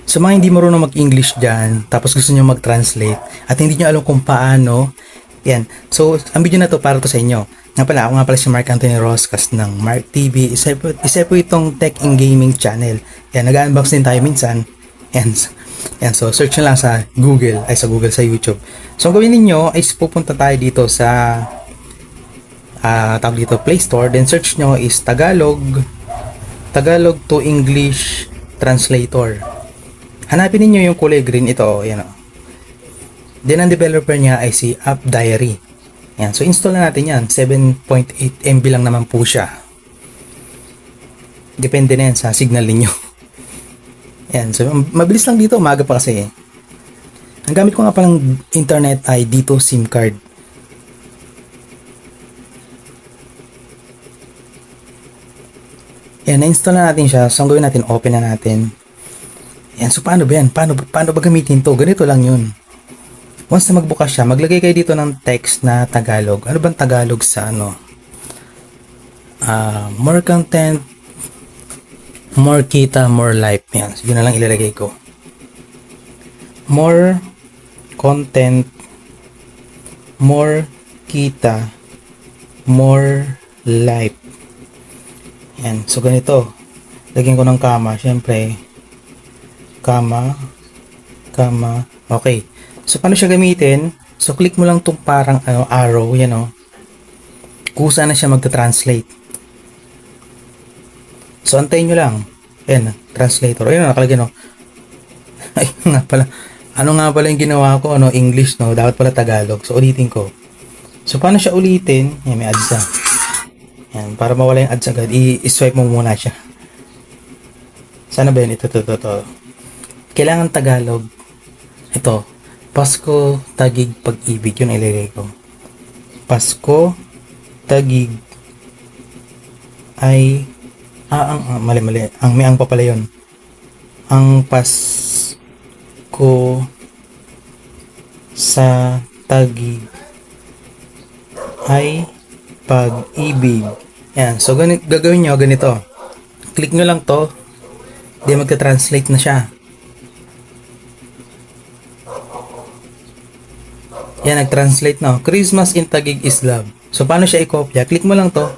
Sa mga hindi marunong mag-English dyan, tapos gusto nyo mag-translate, at hindi nyo alam kung paano, yan. So, ang video na to para to sa inyo. Nga pala, ako nga pala si Mark Anthony Roscas ng Mark TV. Isa po itong tech and gaming channel. Yan, nag-unbox din tayo minsan. Yan. Yan, so search nyo lang sa Google, sa YouTube. So, ang gawin ninyo is pupunta tayo dito sa tawag dito Play Store, then search nyo is Tagalog to English Translator. Hanapin niyo yung kulay green, ito, yan o. Then ang developer niya ay si App Diary. Yan, so install na natin yan. 7.8 MB lang naman po siya. Depende na yan sa signal ninyo. Yan, so mabilis lang dito, umaga pa kasi. Ang gamit ko nga palang internet ay dito SIM card. Yan, na-install na natin siya. So ang gawin natin, open na natin. Yan, so paano ba yan? Paano ba gamitin to? Ganito lang yun. Once na magbukas siya, maglagay kayo dito ng text na Tagalog. Ano bang Tagalog sa ano? More content, more kita, more life. Yan, so yun na lang ilalagay ko. More content, more kita, more life. Yan, so ganito. Lagyan ko ng kama, syempre. Kama. Okay. So, paano siya gamitin? So, click mo lang itong parang arrow, yan o. Kusa na siya magta-translate. So, antayin nyo lang. Ayan, translator. Ayan, nakalagay no. Ay, nga pala. Ano nga pala yung ginawa ko? English, no? Dapat pala Tagalog. So, ulitin ko. So, paano siya ulitin? Ayan, may ads na. Ayan, para mawala yung ads agad, i-swipe mo muna siya. Sana ba yun? Ito. Kailangan Tagalog. Ito. Pasko, Tagig, Pag-ibig. Yun ilagay ko. Pasko, Tagig, ay... mali. May ang pa pala yun. Ang Pasko sa Tagig ay Pag-ibig. Yan. So, gagawin nyo ganito. Click nyo lang to. Di magka-translate na siya. Yan, nag-translate na. Christmas in Taguig is love. So, paano siya i-copy? Click mo lang to.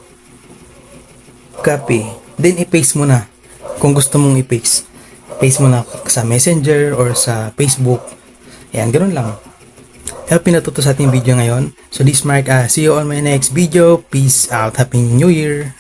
Copy. Then, i-paste mo na. Kung gusto mong i-paste. Paste mo na sa Messenger or sa Facebook. Yan, ganoon lang. Happy natuto sa ating video ngayon. So, this Mark. See you on my next video. Peace out. Happy New Year.